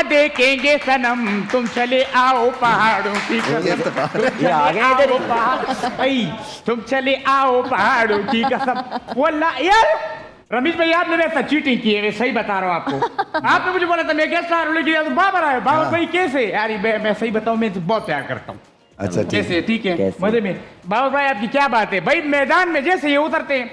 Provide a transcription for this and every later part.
देखेंगे सनम, तुम चले आओ पहाड़ों की कसम, ये आ गए इधर तुम चले आओ पहाड़ों की कसम। वल्लाह यार रमेश भाई आपने ऐसा चीटिंग की है, मैं सही बता रहा हूँ आपको। आपने मुझे बोला था मैं गेस्ट आ रहा हूँ, लेकिन तो बाबर आए। बाबर भाई कैसे यार, मैं सही बताऊँ, मैं तो बहुत प्यार करता हूँ। अच्छा कैसे? ठीक है, मजे में। बाबर भाई आपकी क्या बात है भाई, मैदान में जैसे ये उतरते हैं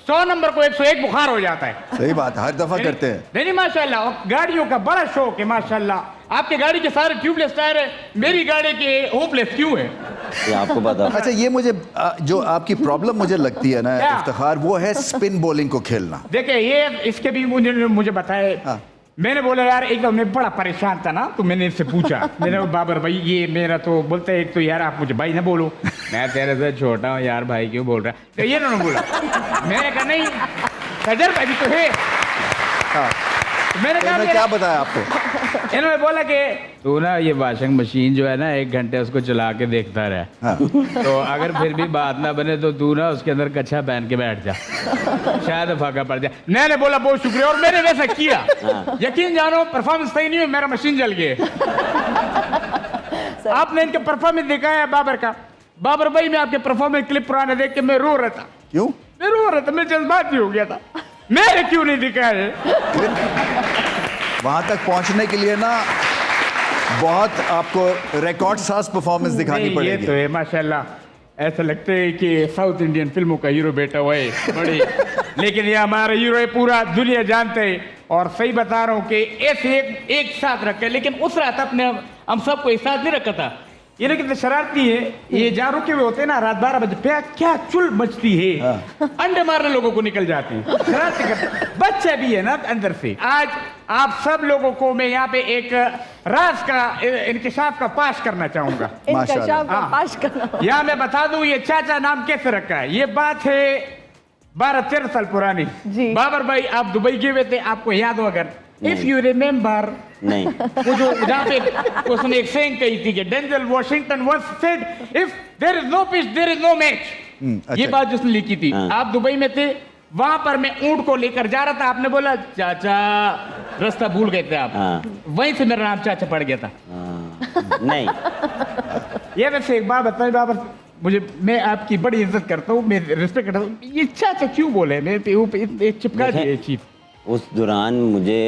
100 नंबर को 101 बुखार हो जाता है। सही बात, हर दफा करते हैं। नहीं माशाल्लाह, गाड़ियों का बड़ा शौक है माशाल्लाह। आपके गाड़ी के सारे ट्यूबलेस टायर है, मेरी गाड़ी के होपलेस क्यों है? ये आपको पता। अच्छा, ये मुझे जो आपकी प्रॉब्लम मुझे लगती है ना इफ्तिखार, वो है स्पिन बॉलिंग को खेलना। देखिए ये इसके भी मुझे बताए। हाँ। मैंने बोला यार एकदम मैं बड़ा परेशान था ना, तो मैंने इनसे पूछा, मैंने बाबर भाई ये मेरा तो बोलते हैं, एक तो यार आप मुझे भाई ना बोलो, मैं तेरे से छोटा हूँ यार, भाई क्यों बोल रहा है? तो ये उन्होंने बोला, मैंने कहा नहीं तजर्बा भी तो है। हाँ। मैंने कहा क्या बताया आपको? इन्होंने बोला कि तू ना ये वॉशिंग मशीन जो है ना 1 घंटे उसको चला के देखता रहे। हाँ। तो अगर फिर भी बात ना बने तो तू ना उसके अंदर कच्छा पहन के बैठ जा, शायद फाका पड़ जाए। मैंने बोला बहुत शुक्रिया, और मैंने वैसा किया। यकीन जानो परफॉर्मेंस सही नहीं हुई, मेरा मशीन जल गया। आपने इनके परफॉर्मेंस देखा है बाबर का? बाबर भाई मैं आपके परफॉर्मेंस क्लिप पुराने देख के मैं रो रहा था। क्यों? मैं रो रहा था, मैं जज्बाती हो गया था। मेरे क्यों नहीं दिखा है? वहां तक पहुंचने के लिए ना बहुत आपको रिकॉर्ड साज परफॉर्मेंस दिखानी ये पड़ेगी। तो है माशाल्लाह, ऐसा लगता है कि साउथ इंडियन फिल्मों का हीरो बेटा हुआ है बड़ी। लेकिन ये हमारा हीरो है, पूरा दुनिया जानते हैं। और सही बता रहा हूँ कि ऐसे एक साथ रखे, लेकिन उस रात अपने हम सबको एक साथ नहीं रखा था। ये लेकिन तो शरारती है, ये जहाँ रुके हुए होते हैं ना रात 12 बजे पे क्या चुल मचती है। अंडे मारने लोगों को निकल जाती है, शरारती करते बच्चे भी है ना अंदर से। आज आप सब लोगों को मैं यहाँ पे एक राज का इंकशाफ का पाश करना चाहूंगा। इंकशाफ का पाश करना। यहाँ मैं बता दूं ये चाचा नाम कैसे रखा है। ये बात है 12-13 साल पुरानी। बाबर भाई आप दुबई गए हुए थे, आपको याद हो अगर, इफ यू रिमेम्बर। नहीं, वो जो जहाँ पे उसने एक सेइंग कही थी कि Denzel Washington once said if there is no pitch there is no match. ये बात जिसने लिखी थी। आप दुबई में थे, वहां पर मैं ऊंट को लेकर जा रहा था, आपने बोला चाचा रास्ता भूल गए थे आप। वहीं से मेरा नाम चाचा पड़ गया था। नहीं, ये वैसे एक बात बताइए बाबर, मुझे मैं आपकी बड़ी इज्जत करता हूँ, मैं रिस्पेक्ट करता हूँ, ये चाचा क्यों बोले? मैं चिपका दिए चीफ। उस दौरान मुझे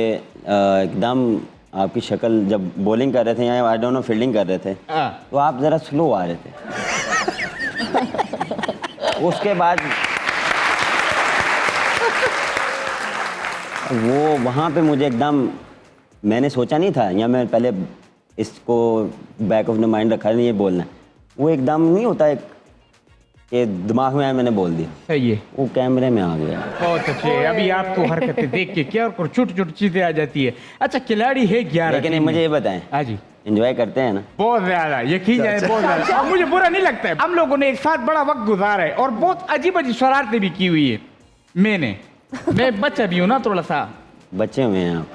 एकदम आपकी शक्ल जब बॉलिंग कर रहे थे या आई डोंट नो फील्डिंग कर रहे थे, तो आप जरा स्लो आ रहे थे। उसके बाद वो वहाँ पे मुझे एकदम, मैंने सोचा नहीं था, या मैं पहले इसको बैक ऑफ द माइंड रखा नहीं ये बोलना, वो एकदम नहीं होता एक कि दिमाग में आया मैंने बोल दिया। सही है, वो कैमरे में आ गया। बहुत अच्छे। अभी आप तो हरकतें देख के क्या और छोटी छोटी चीजें आ जाती है। अच्छा खिलाड़ी है 11, लेकिन मुझे ये बताएं, हाँ जी, एंजॉय करते हैं ना? बहुत ज्यादा, यकीन जाए बहुत ज्यादा। मुझे बुरा नहीं लगता है, हम लोगों ने एक साथ बड़ा वक्त गुजारा है और बहुत अजीब अजीब शरारतें भी की हुई है। मैं बच्चा भी हूँ ना थोड़ा सा, बच्चे हुए हैं आप।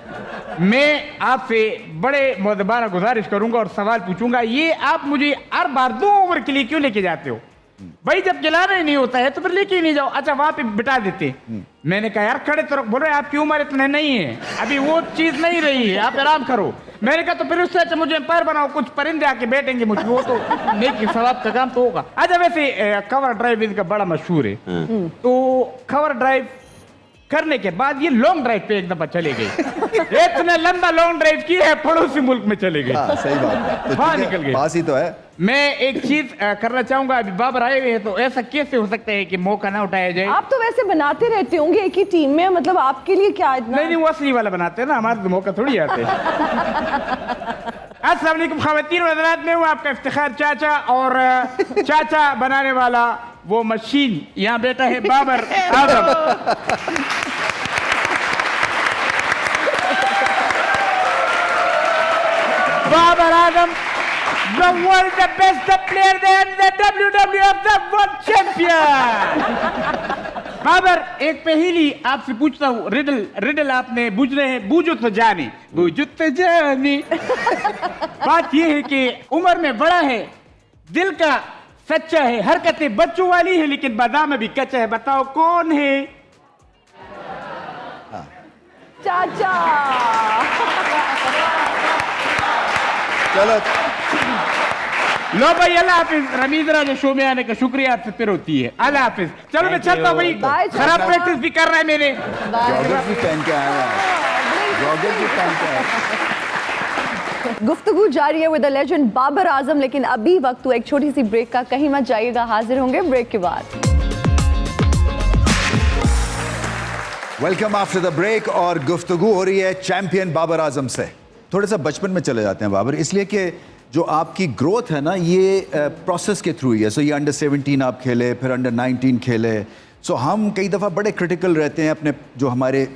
मैं आपसे बड़े मुदबाना गुजारिश करूंगा और सवाल पूछूंगा, ये आप मुझे हर बार 2 ओवर के लिए क्यों लेके जाते हो भाई? जब खिलाना ही नहीं होता है तो फिर लेके ही नहीं जाओ। अच्छा वहां पे बिठा देते। मैंने कहा यार खड़े तो बोल रहे आपकी उम्र इतने नहीं है, अभी वो चीज नहीं रही है, आप आराम करो। मैंने कहा तो फिर उससे अच्छा मुझे एम्पायर बनाओ, कुछ परिंदे आके बैठेंगे मुझ, वो तो नेकी सवाब का काम तो होगा। अच्छा वैसे कवर ड्राइव इनका बड़ा मशहूर है, तो कवर ड्राइव करने के बाद ये लॉन्ग ड्राइव पे एक दफा चले गए। इतना लंबा लॉन्ग ड्राइव की है, पड़ोसी मुल्क में चले गए। सही बात, तो वहां निकल गए, पास ही तो है। मैं एक चीज करना चाहूंगा, अभी बाबर आए हुए हैं, तो ऐसा कैसे हो सकता है कि मौका ना उठाया जाए? आप तो वैसे बनाते रहते होंगे एक ही टीम में, मतलब आपके लिए क्या इतना? नहीं वो असली वाला बनाते हैं ना, हमारे तो मौका थोड़ी आते हैं। अस्सलाम वालेकुम ख़वातीन व हज़रात, मैं हूँ आपका इफ्तिखार चाचा, और चाचा बनाने वाला वो मशीन यहाँ बैठा है Babar Azam. Babar Azam, the world the best player and the WWF the world champion। Babar एक पहेली आपसे पूछता हूँ, रिडल आपने बूझने हैं, बूझो तो जाने, बूझो तो जाने। बात यह है कि उम्र में बड़ा है, दिल का सच्चा है, हरकतें बच्चों वाली है, लेकिन बादाम भी कच्चा है। बताओ कौन है? चाचा। चलो लो भाई, अल्लाह हाफिज। रमीज राजा शो में आने का शुक्रिया आपसे फिर होती है। अल्लाह हाफिज। चलो मैं चलता हूँ भाई, Bye, खराब चलो। प्रैक्टिस भी करना है मैंने। जॉगर भी पहन के आया है, जॉगर भी पहन के आया है। गुफ्तगू जारी है with the legend Babar Azam, लेकिन अभी वक्त हुआ एक छोटी सी ब्रेक का। कहीं मत जाइएगा, हाजिर होंगे ब्रेक के बाद। Welcome after the break. और गुफ्तगू हो रही है चैंपियन बाबर आजम से। थोड़ा सा बचपन में चले जाते हैं बाबर, इसलिए कि जो आपकी ग्रोथ है ना, ये प्रोसेस के थ्रू ही है। सो ये अंडर 17 आप खेले, फिर अंडर 19 खेले। सो हम कई दफ़ा बड़े क्रिटिकल रहते हैं अपने जो हमारे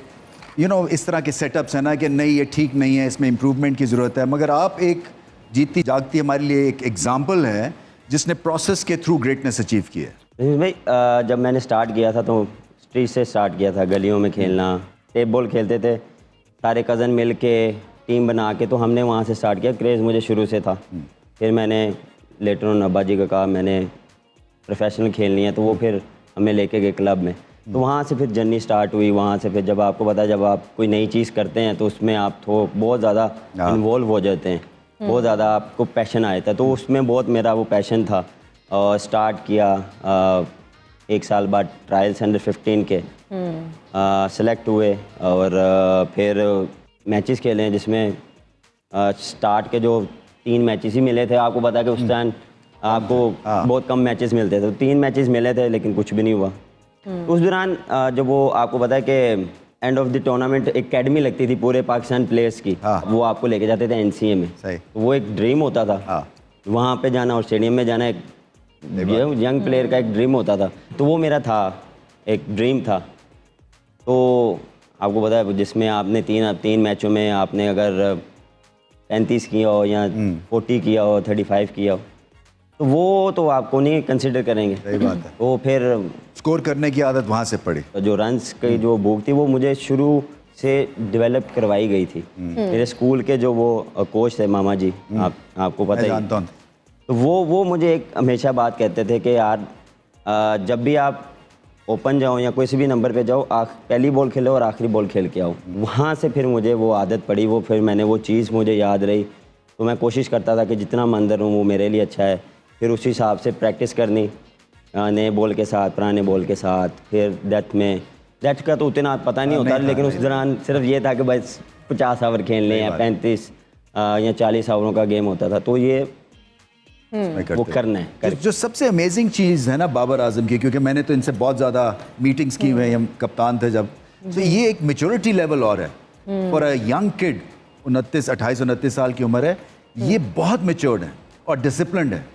इस तरह के सेटअप्स हैं ना, कि नहीं ये ठीक नहीं है, इसमें इम्प्रूवमेंट की ज़रूरत है। मगर आप एक जीतती जागती हमारे लिए एक एग्जाम्पल है जिसने प्रोसेस के थ्रू ग्रेटनेस अचीव की है। भाई जब मैंने स्टार्ट किया था तो स्ट्रीट से स्टार्ट किया था, गलियों में खेलना, टेप बॉल खेलते थे सारे कज़न मिल के, टीम बना के। तो हमने वहाँ से स्टार्ट किया, क्रेज़ मुझे शुरू से था। फिर मैंने लेटर ऑन अब्बा जी को कहा मैंने प्रोफेशनल खेलनी है, तो वो फिर हमें लेके गए क्लब में। तो वहाँ से फिर जर्नी स्टार्ट हुई। वहाँ से फिर जब आपको पता है, जब आप कोई नई चीज़ करते हैं तो उसमें आप तो बहुत ज़्यादा इन्वॉल्व हो जाते हैं, बहुत ज़्यादा आपको पैशन आता है। तो उसमें बहुत मेरा वो पैशन था और स्टार्ट किया। 1 साल बाद ट्रायल्स अंडर 15 के सेलेक्ट हुए और फिर मैचेस खेले, जिसमें स्टार्ट के जो 3 मैचेस ही मिले थे। आपको पता है कि उस टाइम आपको बहुत कम मैचेस मिलते थे, तो 3 मैचेस मिले थे लेकिन कुछ भी नहीं हुआ। तो उस दौरान जब वो आपको पता है कि end of the tournament academy लगती थी पूरे पाकिस्तान प्लेयर्स की, वो आपको लेके जाते थे NCA में। तो वो एक ड्रीम होता था वहाँ पे जाना और स्टेडियम में जाना, एक यंग प्लेयर का एक ड्रीम होता था। तो वो मेरा था, एक ड्रीम था। तो आपको पता है जिसमें आपने 3 मैचों में आपने अगर 35 किया हो या 40 किया हो, 35 किया हो, तो वो तो आपको नहीं कंसिडर करेंगे। सही बात है। तो फिर स्कोर करने की आदत वहाँ से पड़ी। जो रन्स की जो भूख थी वो मुझे शुरू से डेवलप करवाई गई थी। मेरे स्कूल के जो वो कोच थे मामा जी, आपको पता मैं ही, जानता हूँ। तो वो मुझे एक हमेशा बात कहते थे कि यार जब भी आप ओपन जाओ या कोई से भी नंबर पे जाओ, पहली बॉल खेलो और आखिरी बॉल खेल के आओ। वहाँ से फिर मुझे वो आदत पड़ी, वो फिर मैंने वो चीज़ मुझे याद रही। तो मैं कोशिश करता था कि जितना मैं अंदर हूँ वो मेरे लिए अच्छा है। फिर उसी हिसाब से प्रैक्टिस करनी, नए बॉल के साथ, पुराने बॉल के साथ। फिर डेथ का तो उतना पता नहीं होता, लेकिन उस दौरान सिर्फ ये था कि बस 50 ओवर खेलने या 35 या 40 ओवरों का गेम होता था। तो ये वो करना है। जो सबसे अमेजिंग चीज़ है ना बाबर आजम की, क्योंकि मैंने तो इनसे बहुत ज़्यादा मीटिंग्स की हुई हैं, हम कप्तान थे जब, तो ये एक मैच्योरिटी लेवल और है फॉर अ यंग किड। 28-29 साल की उम्र है, ये बहुत मैच्योर्ड है और डिसिप्लिन्ड है।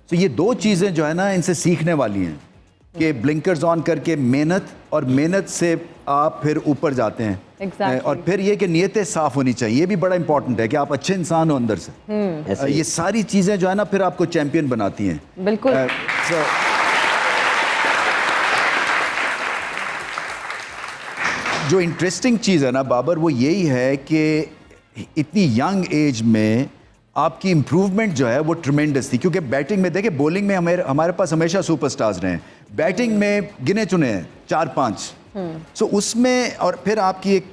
तो ये 2 चीज़ें जो है ना इनसे सीखने वाली हैं कि ब्लिंकर्स ऑन करके मेहनत से आप फिर ऊपर जाते हैं। Exactly. और फिर ये कि नीयतें साफ़ होनी चाहिए, ये भी बड़ा इंपॉर्टेंट है कि आप अच्छे इंसान हो अंदर से। ऐसे ही। ये सारी चीज़ें जो है ना फिर आपको चैंपियन बनाती हैं। बिल्कुल। जो इंटरेस्टिंग चीज़ है ना बाबर, वो यही है कि इतनी यंग एज में आपकी इम्प्रूवमेंट जो है वो ट्रिमेंडस थी। क्योंकि बैटिंग में देखिए, बॉलिंग में हमारे पास हमेशा सुपरस्टार्स रहे हैं, बैटिंग में गिने चुने हैं 4-5। सो उसमें और फिर आपकी एक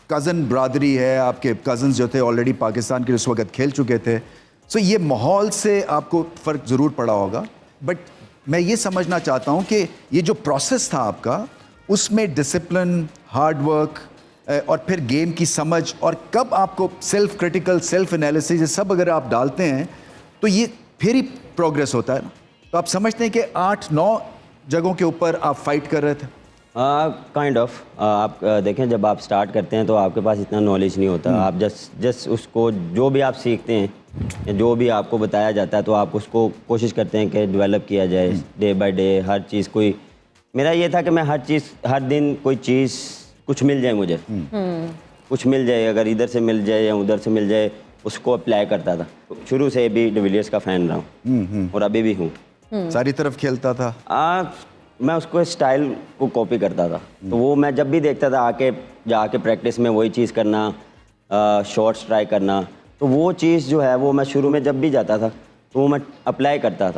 कज़न ब्रादरी है, आपके कज़न्स जो थे ऑलरेडी पाकिस्तान के उस वक्त खेल चुके थे। सो ये माहौल से आपको फ़र्क ज़रूर पड़ा होगा। बट मैं ये समझना चाहता हूँ कि ये जो प्रोसेस था आपका, उसमें डिसिप्लिन, हार्ड वर्क और फिर गेम की समझ, और कब आपको सेल्फ क्रिटिकल, सेल्फ एनालिसिस, ये सब अगर आप डालते हैं तो ये फिर ही प्रोग्रेस होता है ना। तो आप समझते हैं कि 8-9 जगहों के ऊपर आप फाइट कर रहे थे। काइंड ऑफ आप देखें, जब आप स्टार्ट करते हैं तो आपके पास इतना नॉलेज नहीं होता। आप जस्ट उसको जो भी आप सीखते हैं या जो भी आपको बताया जाता है, तो आप उसको कोशिश करते हैं कि डेवलप किया जाए डे बाय डे। हर चीज़ कोई, मेरा ये था कि मैं हर दिन कोई चीज़ कुछ मिल जाए मुझे, कुछ मिल जाए, अगर इधर से मिल जाए या उधर से मिल जाए, उसको अप्लाई करता था। शुरू से भी डिविलियर्स का फ़ैन रहा हूँ और अभी भी हूँ। सारी तरफ खेलता था। मैं उसको स्टाइल को कॉपी करता था। तो वो मैं जब भी देखता था जाके प्रैक्टिस में वही चीज़ करना, शॉट्स ट्राई करना, तो वो चीज़ जो है वो मैं शुरू में जब भी जाता था तो वो मैं अप्लाई करता था।